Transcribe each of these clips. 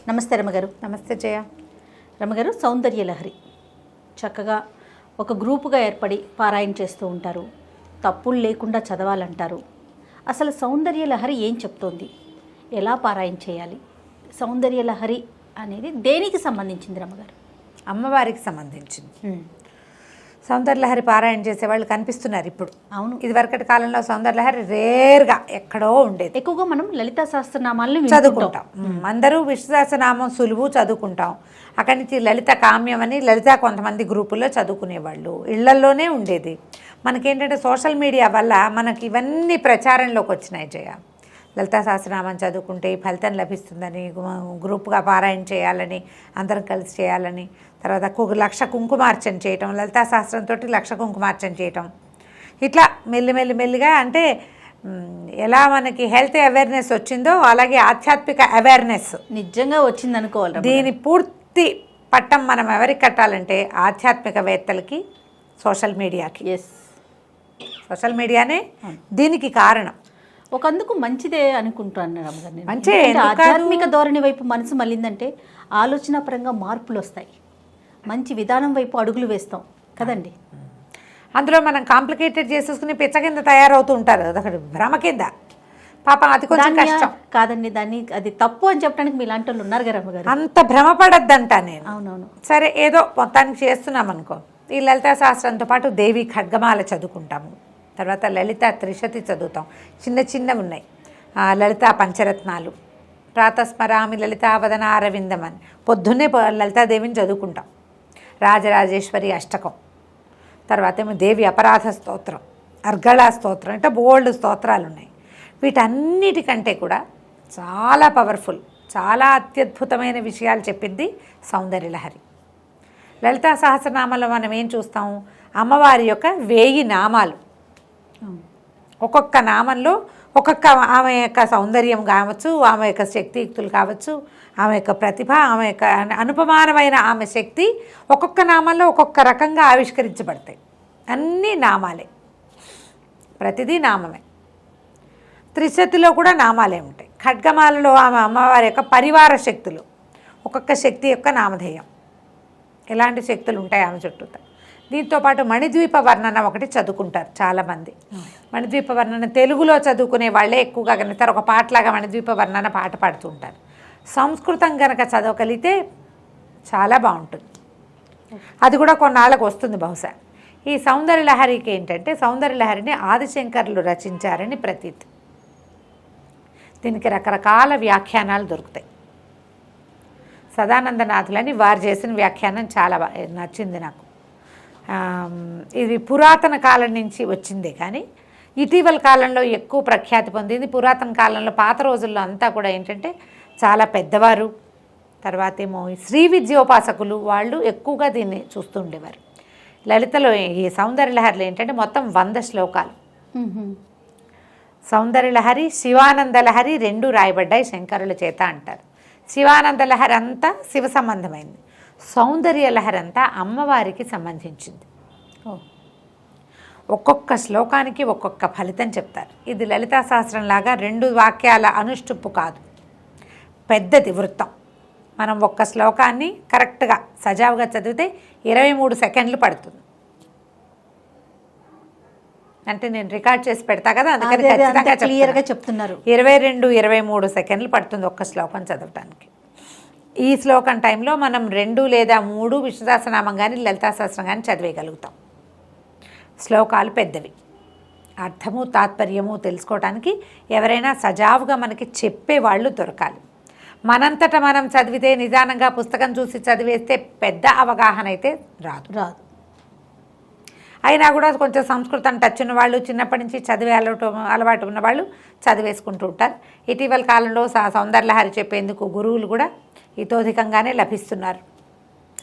నమస్తే రమగారు. నమస్తే జయ. రమగారు, సౌందర్య లహరి చక్కగా ఒక గ్రూపుగా ఏర్పడి పారాయణ చేస్తూ ఉంటారు. తప్పులు లేకుండా చదవాలంటారు. అసలు సౌందర్య లహరి ఏం చెప్తోంది? ఎలా పారాయణ చేయాలి? సౌందర్య లహరి అనేది దేనికి సంబంధించింది రమగారు? అమ్మవారికి సంబంధించింది. సౌందర్యలహరి పారాయణ చేసేవాళ్ళు కనిపిస్తున్నారు ఇప్పుడు. అవును, ఇదివరకటి కాలంలో సౌందర్యలహరి రేర్గా ఎక్కడో ఉండేది. ఎక్కువగా మనం లలితా సహస్రనామాలను చదువుకుంటాం. అందరూ విష్ణు సహస్రనామం సులువు చదువుకుంటాం. అక్కడి నుంచి లలిత కామ్యం అని లలిత కొంతమంది గ్రూపుల్లో చదువుకునేవాళ్ళు. ఇళ్లల్లోనే ఉండేది. మనకేంటంటే సోషల్ మీడియా వల్ల మనకి ఇవన్నీ ప్రచారంలోకి వచ్చినాయి జయ. లలితా సహస్రనామం చదువుకుంటే ఈ ఫలితం లభిస్తుందని, గ్రూప్గా పారాయణ చేయాలని, అందరం కలిసి చేయాలని, తర్వాత 1,00,000 కుంకుమార్చన చేయటం, లలితా సహస్రంతో 1,00,000 కుంకుమార్చన చేయటం, ఇట్లా మెల్లిగా అంటే ఎలా మనకి హెల్త్ అవేర్నెస్ వచ్చిందో అలాగే ఆధ్యాత్మిక అవేర్నెస్ నిజంగా వచ్చింది అనుకోవాలి. దీని పూర్తి పట్టం మనం ఎవరికి కట్టాలంటే ఆధ్యాత్మికవేత్తలకి, సోషల్ మీడియాకి. సోషల్ మీడియానే దీనికి కారణం. ఒకందుకు మంచిదే అనుకుంటున్నాను రమగారు. మంచి ఆధ్యాత్మిక ధోరణి వైపు మనసు మళ్ళిందంటే ఆలోచన పరంగా మార్పులు వస్తాయి. మంచి విధానం వైపు అడుగులు వేస్తాం కదండి. అందులో మనం కాంప్లికేటెడ్ చేసేసుకుని పిచ్చ కింద తయారవుతూ ఉంటారు. అదొకటి భ్రమ కింద. పాపం అది కొంచెం కష్టం కాదండి. దాన్ని అది తప్పు అని చెప్పడానికి మీలాంటి వాళ్ళు ఉన్నారు కదా రమగారు. అంత భ్రమపడద్దంట నేను. అవునవును. సరే, ఏదో మొత్తానికి చేస్తున్నాం అనుకో. ఈ లలితా శాస్త్రంతో పాటు దేవి ఖడ్గమాల చదువుకుంటాము. తర్వాత లలిత త్రిశతి చదువుతాం. చిన్నవి ఉన్నాయి. లలితా పంచరత్నాలు, ప్రాతస్మరామి లలితావదన అరవిందం అని పొద్దున్నే లలితాదేవిని చదువుకుంటాం. రాజరాజేశ్వరి అష్టకం, తర్వాత ఏమో దేవి అపరాధ స్తోత్రం, అర్గళా స్తోత్రం, అంటే బోల్డ్ స్తోత్రాలు ఉన్నాయి. వీటన్నిటికంటే కూడా చాలా పవర్ఫుల్, చాలా అత్యద్భుతమైన విషయాలు చెప్పింది సౌందర్యలహరి. లలితా సహస్రనామంలో మనం ఏం చూస్తాం? అమ్మవారి యొక్క 1000 నామాలు. ఒక్కొక్క నామంలో ఒక్కొక్క ఆమె యొక్క సౌందర్యం కావచ్చు, ఆమె యొక్క శక్తియుక్తులు కావచ్చు, ఆమె యొక్క ప్రతిభ, ఆమె యొక్క అనుపమానమైన ఆమె శక్తి ఒక్కొక్క నామంలో ఒక్కొక్క రకంగా ఆవిష్కరించబడతాయి. అన్నీ నామాలే, ప్రతిదీ నామమే. త్రిశతిలో కూడా నామాలే ఉంటాయి. ఖడ్గమాలలో ఆమె అమ్మవారి యొక్క పరివార శక్తులు, ఒక్కొక్క శక్తి యొక్క నామధేయం. ఎలాంటి శక్తులు ఉంటాయి ఆమె చుట్టూత. దీంతోపాటు మణిద్వీప వర్ణన ఒకటి చదువుకుంటారు చాలామంది. మణిద్వీప వర్ణన తెలుగులో చదువుకునే వాళ్ళే ఎక్కువగా కనుతారు. ఒక పాటలాగా మణిద్వీప వర్ణన పాట పాడుతూ ఉంటారు. సంస్కృతం కనుక చదవగలిగితే చాలా బాగుంటుంది. అది కూడా కొన్నాళ్ళకు వస్తుంది బహుశా. ఈ సౌందర్యలహరికి ఏంటంటే, సౌందర్యలహరిని ఆదిశంకరులు రచించారని ప్రతీతి. దీనికి రకరకాల వ్యాఖ్యానాలు దొరుకుతాయి. సదానందనాథులని వారు చేసిన వ్యాఖ్యానం చాలా నచ్చింది నాకు. ఇది పురాతన కాలం నుంచి వచ్చిందే కానీ ఇటీవల కాలంలో ఎక్కువ ప్రఖ్యాతి పొందింది. పురాతన కాలంలో పాత రోజుల్లో అంతా కూడా ఏంటంటే చాలా పెద్దవారు, తర్వాత ఏమో శ్రీ విద్యోపాసకులు వాళ్ళు ఎక్కువగా దీన్ని చూస్తూ ఉండేవారు. లలితలో ఈ సౌందర్యలహరిలో ఏంటంటే మొత్తం 100 శ్లోకాలు. సౌందర్యలహరి, శివానందలహరి 2 రాయబడ్డాయి శంకరుల చేత అంటారు. శివానందలహరి అంతా శివ సంబంధమైంది, సౌందర్యలహరి అంతా అమ్మవారికి సంబంధించింది. ఒక్కొక్క శ్లోకానికి ఒక్కొక్క ఫలితం చెప్తారు. ఇది లలితా సహస్రంలాగా 2 వాక్యాల అనుష్టుప్పు కాదు, పెద్దది వృత్తం. మనం ఒక్క శ్లోకాన్ని కరెక్ట్గా సజావుగా చదివితే 23 సెకండ్లు పడుతుంది. అంటే నేను రికార్డ్ చేసి పెడతా కదా, అందుకని ఖచ్చితంగా క్లియర్గా చెప్తున్నారు. 22-23 సెకండ్లు పడుతుంది ఒక్క శ్లోకం చదవటానికి. ఈ శ్లోకం టైంలో మనం 2 లేదా 3 విష్ణు సహస్రనామం కానీ లలితా సహస్రం కానీ చదివేయగలుగుతాం. శ్లోకాలు పెద్దవి, అర్థము తాత్పర్యము తెలుసుకోవడానికి ఎవరైనా సజావుగా మనకి చెప్పేవాళ్ళు దొరకాలి. మనంతట మనం చదివితే, నిదానంగా పుస్తకం చూసి చదివేస్తే పెద్ద అవగాహన అయితే రాదు. అయినా కూడా కొంచెం సంస్కృతం టచ్ ఉన్న వాళ్ళు, చిన్నప్పటి నుంచి చదివే అలవాటు ఉన్న వాళ్ళు చదివేసుకుంటూ ఉంటారు. ఇటీవల కాలంలో సౌందర్యలహరి చెప్పేందుకు గురువులు కూడా ఇతోధికంగానే లభిస్తున్నారు.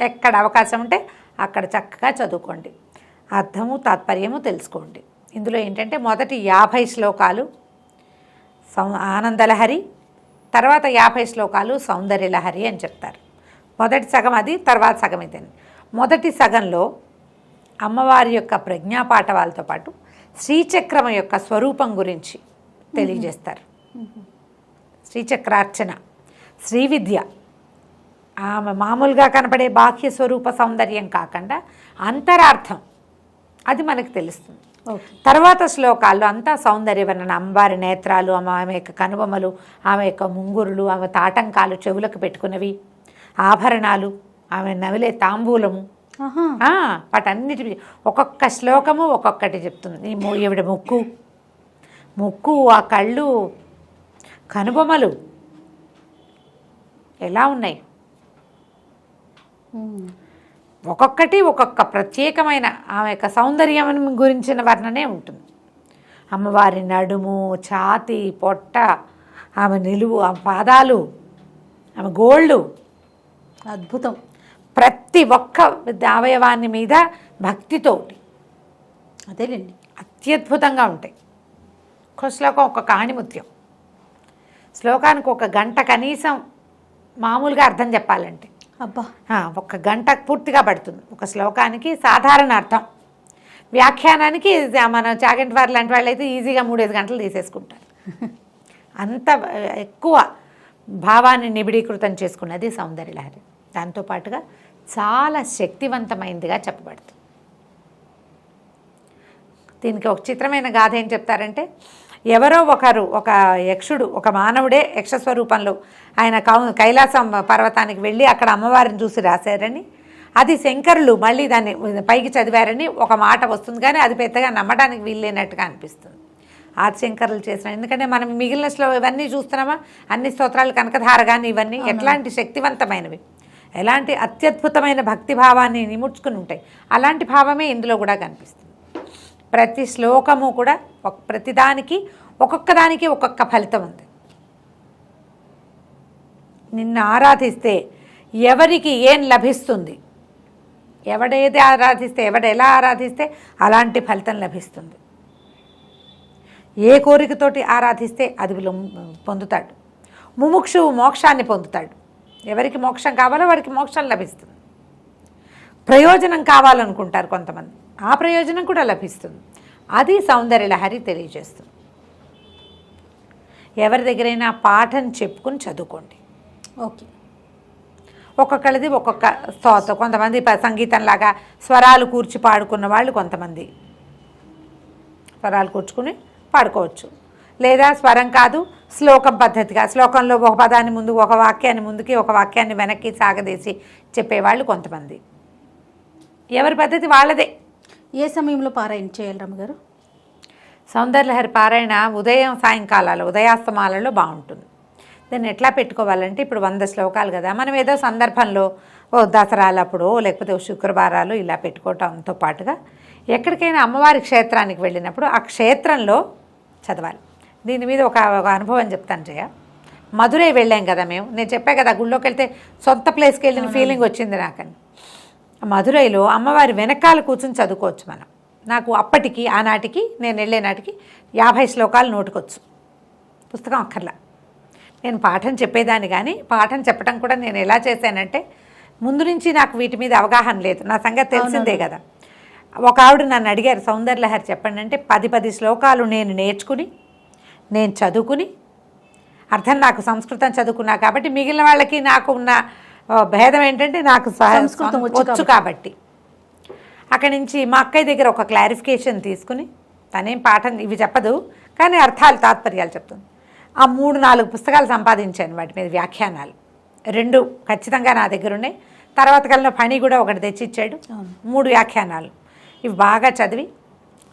ఎక్కడ అవకాశం ఉంటే అక్కడ చక్కగా చదువుకోండి, అర్థము తాత్పర్యము తెలుసుకోండి. ఇందులో ఏంటంటే మొదటి 50 శ్లోకాలు ఆనందలహరి, తర్వాత 50 శ్లోకాలు సౌందర్యలహరి అని చెప్తారు. మొదటి సగం అది, తర్వాత సగం ఇదని. మొదటి సగంలో అమ్మవారి యొక్క ప్రజ్ఞాపాఠవాలతో పాటు శ్రీచక్రం యొక్క స్వరూపం గురించి తెలియజేస్తారు. శ్రీచక్రార్చన, శ్రీ విద్య, ఆమె మామూలుగా కనపడే బాహ్య స్వరూప సౌందర్యం కాకుండా అంతరార్థం అది మనకు తెలుస్తుంది. ఓకే. తర్వాత శ్లోకాల్లో అంతా సౌందర్యవర్ణన, అమ్మవారి నేత్రాలు, ఆమె యొక్క కనుబొమ్మలు, ఆమె యొక్క ముంగురులు, ఆమె తాటంకాలు చెవులకు పెట్టుకున్నవి, ఆభరణాలు, ఆమె నవిలే తాంబూలము, ఆహా. వాటన్నిటి ఒక్కొక్క శ్లోకము ఒక్కొక్కటి చెప్తుంది. ఈవిడ ముక్కు, ఆ కళ్ళు, కనుబొమ్మలు ఎలా ఉన్నాయి, ఒక్కొక్కటి ఒక్కొక్క ప్రత్యేకమైన ఆమె యొక్క సౌందర్యం గురించిన వర్ణనే ఉంటుంది. అమ్మవారి నడుము, ఛాతి, పొట్ట, ఆమె నిలువు, ఆమె పాదాలు, ఆమె గోళ్ళు, అద్భుతం. ప్రతి ఒక్క అవయవాన్ని మీద భక్తితోటి అదేలేండి, అత్యద్భుతంగా ఉంటాయి. ఒక్క శ్లోకం ఒక్కొక్క ఆణిముత్యం. శ్లోకానికి 1 గంట కనీసం మామూలుగా అర్థం చెప్పాలంటే అబ్బా 1 గంట పూర్తిగా పడుతుంది ఒక శ్లోకానికి. సాధారణ అర్థం వ్యాఖ్యానానికి మన చాగంటి వారు లాంటి వాళ్ళు అయితే ఈజీగా 3-5 గంటలు తీసేసుకుంటారు. అంత ఎక్కువ భావాన్ని నిబిడీకృతం చేసుకున్నది సౌందర్యలహరి. దాంతోపాటుగా చాలా శక్తివంతమైనదిగా చెప్పబడుతుంది. దీనికి ఒక చిత్రమైన గాథ ఏం చెప్తారంటే, ఎవరో ఒకరు, ఒక యక్షుడు, ఒక మానవుడే యక్షస్వరూపంలో ఆయన కైలాసం పర్వతానికి వెళ్ళి అక్కడ అమ్మవారిని చూసి రాశారని, అది శంకరులు మళ్ళీ దాన్ని పైకి చదివారని ఒక మాట వస్తుంది. కానీ అది పెద్దగా నమ్మడానికి వీల్లేనట్టుగా అనిపిస్తుంది ఆదిశంకరులు చేసిన. ఎందుకంటే మనం మిగిలిన ఇవన్నీ చూస్తున్నామా, అన్ని స్తోత్రాలు, కనకధార కానీ ఇవన్నీ ఎట్లాంటి శక్తివంతమైనవి, ఎలాంటి అత్యద్భుతమైన భక్తిభావాన్ని నిముడ్చుకుని ఉంటాయి. అలాంటి భావమే ఇందులో కూడా కనిపిస్తుంది. ప్రతి శ్లోకము కూడా ప్రతిదానికి ఒక్కొక్కదానికి ఒక్కొక్క ఫలితం ఉంది. నిన్ను ఆరాధిస్తే ఎవరికి ఏం లభిస్తుంది, ఎవడేది ఆరాధిస్తే, ఎవడెలా ఆరాధిస్తే అలాంటి ఫలితం లభిస్తుంది. ఏ కోరికతోటి ఆరాధిస్తే అది పొందుతాడు. ముముక్షువు మోక్షాన్ని పొందుతాడు. ఎవరికి మోక్షం కావాలో వాడికి మోక్షం లభిస్తుంది. ప్రయోజనం కావాలనుకుంటారు కొంతమంది, ఆ ప్రయోజనం కూడా లభిస్తుంది. అది సౌందర్యలహరి తెలియజేస్తుంది. ఎవరి దగ్గరైనా పాఠం చెప్పుకుని చదువుకోండి. ఓకే. ఒక్కొక్కరిది ఒక్కొక్క స్తోత్రం. కొంతమంది సంగీతంలాగా స్వరాలు కూర్చి పాడుకున్న వాళ్ళు కొంతమంది స్వరాలు కూర్చుకుని పాడుకోవచ్చు. లేదా స్వరం కాదు, శ్లోకం పద్ధతిగా, శ్లోకంలో ఒక పదాన్ని ముందు, ఒక వాక్యాన్ని ముందుకి, ఒక వాక్యాన్ని వెనక్కి సాగదీసి చెప్పేవాళ్ళు కొంతమంది. ఎవరి పద్ధతి వాళ్ళదే. ఏ సమయంలో పారాయణ చేయాలి రమ్మగారు? సౌందర్యలహరి పారాయణ ఉదయం సాయంకాలాలు, ఉదయాస్తమాలలో బాగుంటుంది. దాన్ని ఎట్లా పెట్టుకోవాలంటే, ఇప్పుడు 100 శ్లోకాలు కదా, మనం ఏదో సందర్భంలో దసరాలప్పుడు లేకపోతే శుక్రవారాలు ఇలా పెట్టుకోవటంతో పాటుగా ఎక్కడికైనా అమ్మవారి క్షేత్రానికి వెళ్ళినప్పుడు ఆ క్షేత్రంలో చదవాలి. దీని మీద ఒక అనుభవం చెప్తాను జయ. మధురై వెళ్ళాం కదా మేము, నేను చెప్పా కదా గుళ్ళోకి వెళ్తే సొంత ప్లేస్కి వెళ్ళిన ఫీలింగ్ వచ్చింది నాకని. మధురైలో అమ్మవారి వెనకాల కూర్చొని చదువుకోవచ్చు మనం. నాకు అప్పటికి, ఆనాటికి, నేను వెళ్ళే నాటికి 50 శ్లోకాలు నోటుకొచ్చు, పుస్తకం అక్కర్లా. నేను పాఠం చెప్పేదాన్ని, కానీ పాఠం చెప్పడం కూడా నేను ఎలా చేశానంటే, ముందు నుంచి నాకు వీటి మీద అవగాహన లేదు, నా సంగతి తెలిసిందే కదా. ఒక ఆవిడ నన్ను అడిగారు, సౌందర్యలహరి చెప్పండి అంటే 10 శ్లోకాలు నేను నేర్చుకుని, నేను చదువుకుని, అర్థం నాకు సంస్కృతం చదువుకున్నా కాబట్టి, మిగిలిన వాళ్ళకి నాకు ఉన్న భేదం ఏంటంటే నాకు సంస్కృతం వచ్చు కాబట్టి. అక్కడి నుంచి మా అక్కయ్య దగ్గర ఒక క్లారిఫికేషన్ తీసుకుని, తనేం పాఠం ఇవి చెప్పదు కానీ అర్థాలు, తాత్పర్యాలు చెప్తుంది. ఆ 3-4 పుస్తకాలు సంపాదించాను, వాటి మీద వ్యాఖ్యానాలు 2 ఖచ్చితంగా నా దగ్గర ఉన్నాయి. తర్వాత కలిగిన పని కూడా ఒకటి తెచ్చిచ్చాడు, 3 వ్యాఖ్యానాలు. ఇవి బాగా చదివి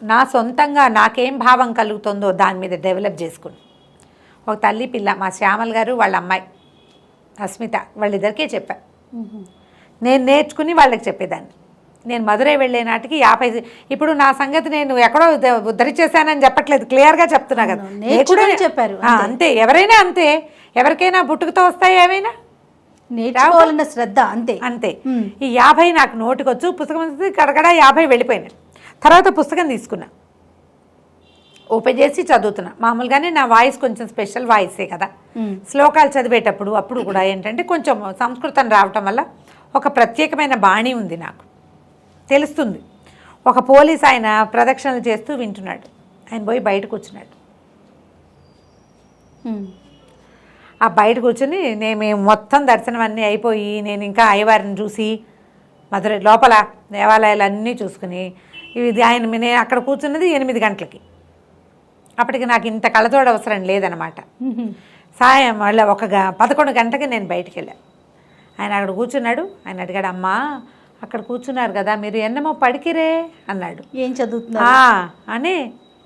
నా సొంతంగా నాకేం భావం కలుగుతుందో దాని మీద డెవలప్ చేసుకుని, ఒక తల్లి పిల్ల, మా శ్యామల్ గారు వాళ్ళ అమ్మాయి అస్మిత, వాళ్ళిద్దరికీ చెప్పా. నేను నేర్చుకుని వాళ్ళకి చెప్పేదాన్ని. నేను మధురై వెళ్ళే నాటికి 50, ఇప్పుడు నా సంగతి నేను ఎక్కడో ఉద్ధరించేశానని చెప్పట్లేదు, క్లియర్గా చెప్తున్నా కదా. చెప్పారు అంతే, ఎవరైనా అంతే, ఎవరికైనా పుట్టుకతో వస్తాయి, ఏమైనా నేర్చుకోవాలన్న శ్రద్ధ అంతే అంతే. ఈ 50 నాకు నోటికొచ్చు, పుస్తకం కడగడ 50 వెళ్ళిపోయినాయి. తర్వాత పుస్తకం తీసుకున్నా, ఓపెన్ చేసి చదువుతున్నా. మామూలుగానే నా వాయిస్ కొంచెం స్పెషల్ వాయిసే కదా, శ్లోకాలు చదివేటప్పుడు అప్పుడు కూడా ఏంటంటే కొంచెం సంస్కృతం రావటం వల్ల ఒక ప్రత్యేకమైన బాణి ఉంది, నాకు తెలుస్తుంది. ఒక పోలీస్ ఆయన ప్రదక్షిణలు చేస్తూ వింటున్నాడు, ఆయన పోయి బయట కూర్చున్నాడు. ఆ బయట కూర్చుని మేము మొత్తం దర్శనం అన్నీ అయిపోయి నేను ఇంకా అయ్యవారిని చూసి మధురై లోపల దేవాలయాలు అన్నీ చూసుకుని ఇది నేను అక్కడ కూర్చున్నది 8 గంటలకి. అప్పటికి నాకు ఇంత కళ్ళతోడు అవసరం లేదనమాట. సాయం మళ్ళీ 11 గంటకి నేను బయటికి వెళ్ళాను. ఆయన అక్కడ కూర్చున్నాడు. ఆయన అడిగాడు, అమ్మా అక్కడ కూర్చున్నారు కదా మీరు ఎన్నమో పడికిరే అన్నాడు. ఏం చదువుతున్నా అని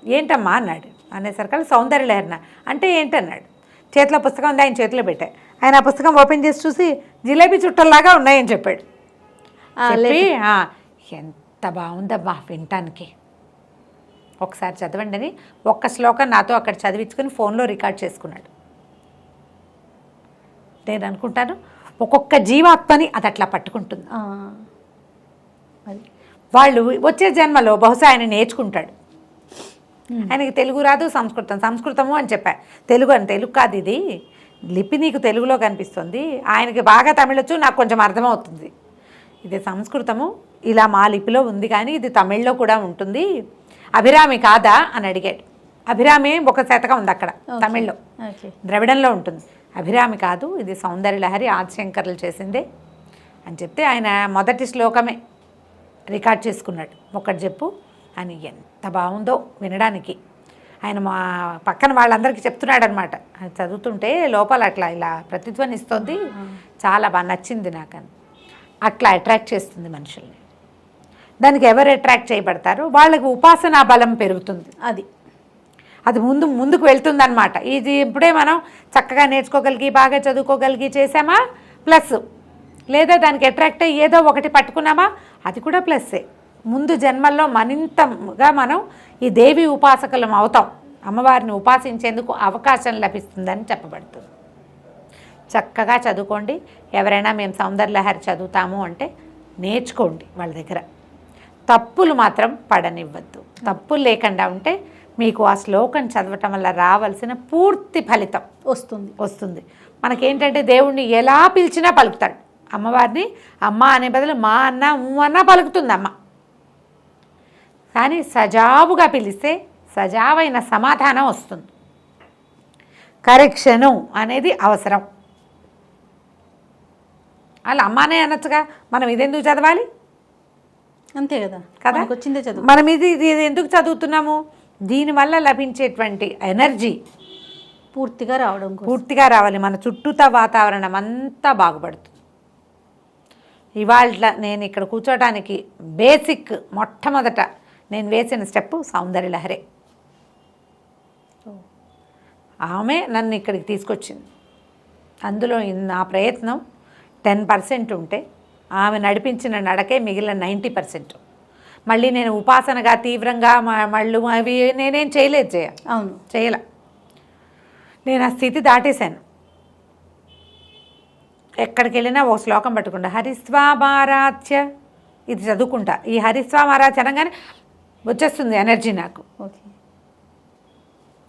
ఏంటమ్మా అన్నాడు. అనేసరికి సౌందర్యలహరిన అంటే ఏంటన్నాడు. చేతిలో పుస్తకం ఉంది, ఆయన చేతిలో పెట్టా. ఆయన ఆ పుస్తకం ఓపెన్ చేసి చూసి జిలేబీ చుట్టల్లాగా ఉన్నాయని చెప్పాడు. చెప్పి ఎంత బాగుందమ్మా వినటానికి, ఒకసారి చదవండి అని ఒక్క శ్లోకం నాతో అక్కడ చదివించుకొని ఫోన్లో రికార్డ్ చేసుకున్నాడు. నేను అనుకుంటాను ఒక్కొక్క జీవాత్మని అది అట్లా పట్టుకుంటుంది. వాళ్ళు వచ్చే జన్మలో బహుశా ఆయన నేర్చుకుంటాడు. ఆయనకి తెలుగు రాదు, సంస్కృతము అని చెప్పా. తెలుగు కాదు ఇది లిపి, నీకు తెలుగులో కనిపిస్తుంది. ఆయనకి బాగా తమిళొచ్చు, నాకు కొంచెం అర్థమవుతుంది. ఇది సంస్కృతము ఇలా మా లిపిలో ఉంది కానీ ఇది తమిళ్లో కూడా ఉంటుంది. అభిరామి కాదా అని అడిగాడు. అభిరామి ఒక శతకం ఉంది అక్కడ తమిళ్లో, ద్రవిడంలో ఉంటుంది. అభిరామి కాదు, ఇది సౌందర్యలహరి ఆదిశంకర్లు చేసిందే అని చెప్తే ఆయన మొదటి శ్లోకమే రికార్డ్ చేసుకున్నాడు. ఒకటి చెప్పు అని. ఎంత బాగుందో వినడానికి. ఆయన మా పక్కన వాళ్ళందరికీ చెప్తున్నాడు అనమాట. అది చదువుతుంటే లోపల అట్లా ఇలా ప్రతిధ్వనిస్తుంది. చాలా బాగా నచ్చింది నాకని. అట్లా అట్రాక్ట్ చేస్తుంది మనుషుల్ని. దానికి ఎవరు అట్రాక్ట్ చేయబడతారో వాళ్ళకి ఉపాసనా బలం పెరుగుతుంది. అది ముందుకు వెళ్తుందన్నమాట. ఇది ఇప్పుడే మనం చక్కగా నేర్చుకోగలిగి బాగా చదువుకోగలిగి చేసామా ప్లస్, లేదా దానికి అట్రాక్ట్ అయ్యి ఏదో ఒకటి పట్టుకున్నామా అది కూడా ప్లస్సే. ముందు జన్మల్లో మరింతగా మనం ఈ దేవి ఉపాసకులం అవుతాం. అమ్మవారిని ఉపాసించేందుకు అవకాశం లభిస్తుందని చెప్పబడుతుంది. చక్కగా చదువుకోండి. ఎవరైనా మేము సౌందర్యలహరి చదువుతాము అంటే నేర్చుకోండి వాళ్ళ దగ్గర. తప్పులు మాత్రం పడనివ్వద్దు. తప్పులు లేకుండా ఉంటే మీకు ఆ శ్లోకం చదవటం వల్ల రావాల్సిన పూర్తి ఫలితం వస్తుంది. మనకేంటంటే దేవుణ్ణి ఎలా పిలిచినా పలుకుతాడు. అమ్మవారిని అమ్మ అనే బదులు మా అన్న అన్న పలుకుతుంది అమ్మ. కానీ సజావుగా పిలిస్తే సజావైన సమాధానం వస్తుంది. కరెక్షను అనేది అవసరం. వాళ్ళు అమ్మానే అనొచ్చుగా, మనం ఇదెందుకు చదవాలి? అంతే కదా. వచ్చిందే చదువు. మనం ఇది ఎందుకు చదువుతున్నాము? దీనివల్ల లభించేటువంటి ఎనర్జీ పూర్తిగా రావాలి. మన చుట్టూతా వాతావరణం అంతా బాగుపడుతుంది. ఇవాళ నేను ఇక్కడ కూర్చోడానికి బేసిక్ మొట్టమొదట నేను వేసిన స్టెప్ సౌందర్యలహరే. ఆమె నన్ను ఇక్కడికి తీసుకొచ్చింది. అందులో నా ప్రయత్నం 10% ఉంటే ఆమె నడిపించిన నడకే మిగిలిన 90%. మళ్ళీ నేను ఉపాసనగా తీవ్రంగా మళ్ళు అవి నేనేం చేయలేదు. చేయలే. నేను ఆ స్థితి దాటేశాను. ఎక్కడికి వెళ్ళినా ఓ శ్లోకం పట్టుకుంటా, హరిస్వామారాధ్య ఇది చదువుకుంటా. ఈ హరిస్వామారాధ్య అనగానే వచ్చేస్తుంది ఎనర్జీ నాకు.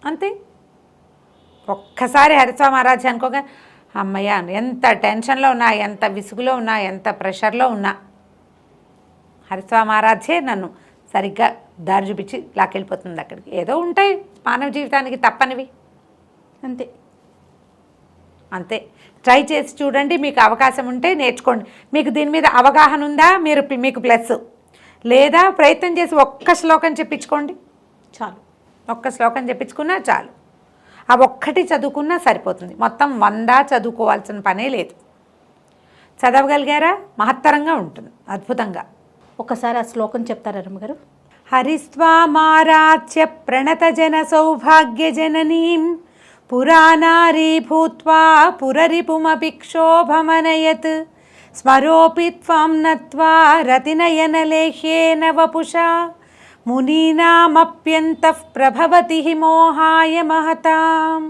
అంతే. ఒక్కసారి హరిస్వామారాధ్య అనుకోగా అమ్మయ్య, ఎంత టెన్షన్లో ఉన్నా, ఎంత విసుగులో ఉన్నా, ఎంత ప్రెషర్లో ఉన్నా హరిస్వామారాధ్యే నన్ను సరిగ్గా దారి చూపించి లాక్కెళ్ళిపోతుంది అక్కడికి. ఏదో ఉంటాయి మానవ జీవితానికి తప్పనివి. అంతే. ట్రై చేసి చూడండి. మీకు అవకాశం ఉంటే నేర్చుకోండి. మీకు దీని మీద అవగాహన ఉందా మీకు ప్లస్, లేదా ప్రయత్నం చేసి ఒక్క శ్లోకం చెప్పించుకోండి చాలు. ఒక్క శ్లోకం చెప్పించుకున్నా చాలు. ఆ ఒక్కటి చదువుకున్నా సరిపోతుంది. మొత్తం 100 చదువుకోవాల్సిన పనే లేదు. చదవగలిగారా మహత్తరంగా ఉంటుంది, అద్భుతంగా. ఒకసారి ఆ శ్లోకం చెప్తారా రమ్మగారు? హరిస్వామారాధ్య ప్రణత జన సౌభాగ్య జననీం పురానారీ భూత్వా పురరిపుమపి క్షోభమనయత్ స్మరోపి త్వాం నత్వా రతినయనలేహ్యేన వపుషా మునీనామప్యంతః ప్రభవతి మోహాయ మహతాం.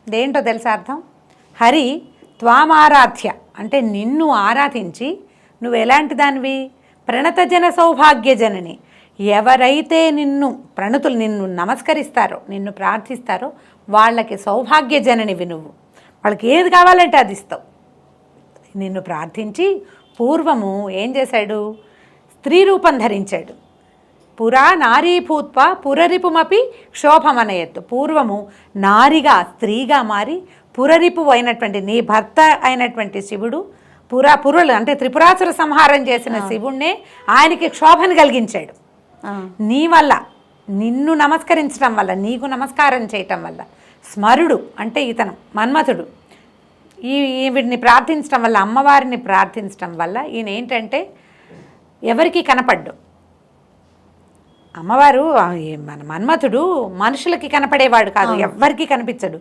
దేంటో తెలుసా అర్థం? హరి త్వామారాధ్య అంటే నిన్ను ఆరాధించి నువ్వు ఎలాంటి దానివి? ప్రణతజన సౌభాగ్య జనని. ఎవరైతే నిన్ను నమస్కరిస్తారో, నిన్ను ప్రార్థిస్తారో వాళ్ళకి సౌభాగ్య జననివి నువ్వు. వాళ్ళకి ఏది కావాలంటే అది ఇస్తావు. నిన్ను ప్రార్థించి పూర్వము ఏం చేశాడు? స్త్రీ రూపం ధరించాడు. పురా నారీ భూత్వ పురరిపుమపి క్షోభమనయత్తు. పూర్వము నారిగా స్త్రీగా మారి పురరిపు అయినటువంటి నీ భర్త అయినటువంటి శివుడు పురులు అంటే త్రిపురాసుర సంహారం చేసిన శివుణ్ణే ఆయనకి క్షోభను కలిగించాడు. నీ వల్ల, నిన్ను నమస్కరించడం వల్ల, నీకు నమస్కారం చేయటం వల్ల, స్మరుడు అంటే ఇతను మన్మథుడు వీడిని ప్రార్థించడం వల్ల, అమ్మవారిని ప్రార్థించడం వల్ల ఈయన ఏంటంటే ఎవరికి కనపడ్డు. అమ్మవారు మన మన్మథుడు మనుషులకి కనపడేవాడు కాదు, ఎవ్వరికి కనిపించడు.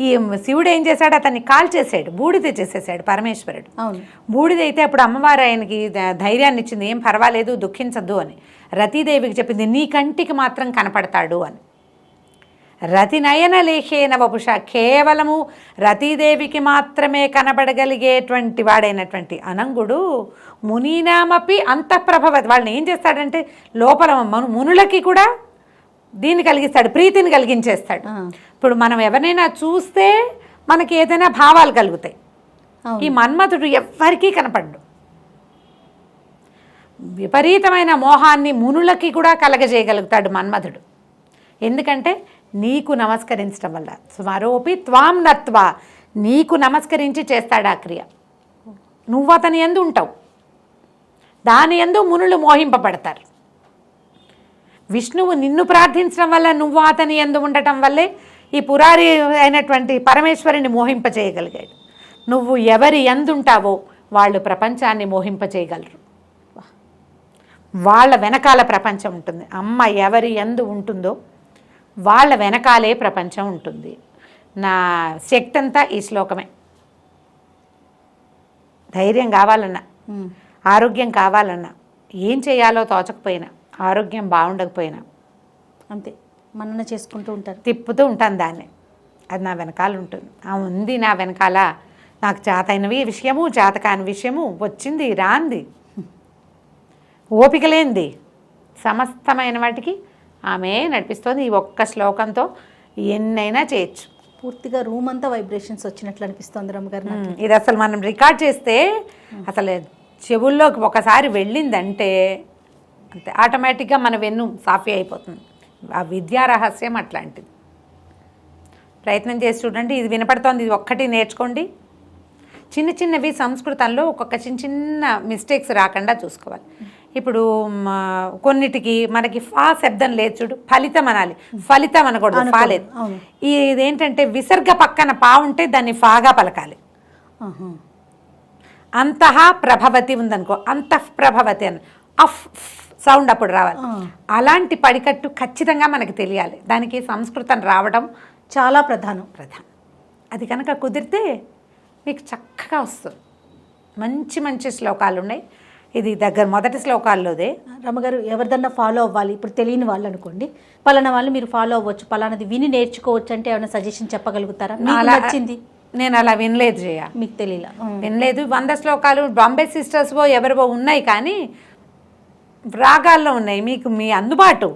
ఈ శివుడు ఏం చేశాడు, అతన్ని కాల్చేసాడు, బూడిద చేసేసాడు పరమేశ్వరుడు. బూడిదైతే అప్పుడు అమ్మవారు ఆయనకి ధైర్యాన్ని ఇచ్చింది, ఏం పర్వాలేదు దుఃఖించద్దు అని. రతీదేవికి చెప్పింది, నీ కంటికి మాత్రం కనపడతాడు అని. రతి నయన లేఖేన వపుష, కేవలము రతీదేవికి మాత్రమే కనబడగలిగేటువంటి వాడైనటువంటి అనంగుడు మునీనామపి అంతఃప్రభవతి. వాళ్ళని ఏం చేస్తాడంటే లోపల మునులకి కూడా దీన్ని కలిగిస్తాడు, ప్రీతిని కలిగించేస్తాడు. ఇప్పుడు మనం ఎవరినైనా చూస్తే మనకి ఏదైనా భావాలు కలుగుతాయి. ఈ మన్మథుడు ఎవ్వరికీ కనపడ్డు. విపరీతమైన మోహాన్ని మునులకి కూడా కలగజేయగలుగుతాడు మన్మథుడు. ఎందుకంటే నీకు నమస్కరించడం వల్ల. స్మరోపి త్వాం నత్వా, నీకు నమస్కరించి చేస్తాడు ఆ క్రియ. నువ్వు అతని యందు ఉంటావు, దాని యందు మునులు మోహింపబడతారు. విష్ణువు నిన్ను ప్రార్థించడం వల్ల, నువ్వు అతని యందు ఉండటం వల్లే ఈ పురారి అయినటువంటి పరమేశ్వరుని మోహింపచేయగలిగాడు. నువ్వు ఎవరి యందు ఉంటావో వాళ్ళు ప్రపంచాన్ని మోహింపచేయగలరు. వాళ్ళ వెనకాల ప్రపంచం ఉంటుంది. అమ్మ ఎవరి యందు ఉంటుందో వాళ్ళ వెనకాలే ప్రపంచం ఉంటుంది. నా శక్తి అంతా ఈ శ్లోకమే. ధైర్యం కావాలన్నా, ఆరోగ్యం కావాలన్నా, ఏం చేయాలో తోచకపోయినా, ఆరోగ్యం బాగుండకపోయినా అంతే మనన చేసుకుంటూ ఉంటారు, తిప్పుతూ ఉంటాను దాన్ని. అది నా వెనకాల ఉంటుంది. ఉంది నా వెనకాల. నాకు చేతైనవి విషయము, చేతకాని విషయము, వచ్చింది రాంది, ఓపిక లేనిది, సమస్తమైన వాటికి ఆమె నడిపిస్తుంది. ఈ ఒక్క శ్లోకంతో ఎన్నైనా చేయొచ్చు. పూర్తిగా రూమ్ అంతా వైబ్రేషన్స్ వచ్చినట్లు అనిపిస్తుంది రమ్మగారు. ఇది అసలు మనం రికార్డ్ చేస్తే అసలు చెవుల్లోకి ఒకసారి వెళ్ళిందంటే అంతే, ఆటోమేటిక్గా మన వెన్ను సాఫీ అయిపోతుంది. ఆ విద్యా రహస్యం అట్లాంటిది. ప్రయత్నం చేసి చూడండి. ఇది వినపడుతోంది, ఇది ఒక్కటి నేర్చుకోండి. చిన్న చిన్నవి సంస్కృతంలో ఒక్కొక్క చిన్న చిన్న మిస్టేక్స్ రాకుండా చూసుకోవాలి. ఇప్పుడు కొన్నిటికి మనకి ఫా శబ్దం లేదు చూడు, ఫలితం అనాలి, ఫలితం అనకూడదు, ఫా లేదు. ఇదేంటంటే విసర్గ పక్కన పా ఉంటే దాన్ని ఫాగా పలకాలి. అంతః ప్రభవతి ఉందనుకో, అంతః ప్రభవతి అని అఫ్ సౌండ్ అప్పుడు రావాలి. అలాంటి పడికట్టు ఖచ్చితంగా మనకి తెలియాలి. దానికి సంస్కృతం రావడం చాలా ప్రధానం. అది కనుక కుదిరితే మీకు చక్కగా వస్తుంది. మంచి మంచి శ్లోకాలు ఉన్నాయి. ఇది మొదటి శ్లోకాల్లోదే. రమ్మగారు ఎవరిదన్నా ఫాలో అవ్వాలి, ఇప్పుడు తెలియని వాళ్ళు అనుకోండి, పలానా వాళ్ళు మీరు ఫాలో అవ్వచ్చు, పలానాది విని నేర్చుకోవచ్చు అంటే ఏమైనా సజెషన్ చెప్పగలుగుతారా? నచ్చింది నేను అలా వినలేదు జయ, మీకు తెలియలా, వినలేదు. 100 శ్లోకాలు బాంబే సిస్టర్స్వో ఎవరివో ఉన్నాయి, కానీ రాగాల్లో ఉన్నాయి. మీకు మీ అందుబాటు.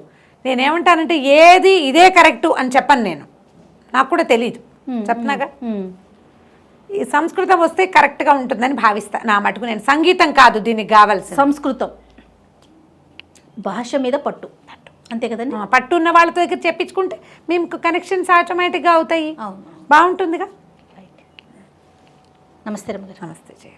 నేనేమంటానంటే ఏది ఇదే కరెక్టు అని చెప్పను నేను, నాకు కూడా తెలీదు, చెప్తున్నాగా. ఈ సంస్కృతం వస్తే కరెక్ట్గా ఉంటుందని భావిస్తా. నా మటుకు నేను సంగీతం కాదు దీనికి కావాల్సి, సంస్కృతం భాష మీద పట్టు, అంతే కదండి. పట్టు ఉన్న వాళ్ళ దగ్గర చెప్పించుకుంటే మేము కనెక్షన్స్ ఆటోమేటిక్గా అవుతాయి. బాగుంటుందిగా. నమస్తే రమ్మగారు. నమస్తే జయ.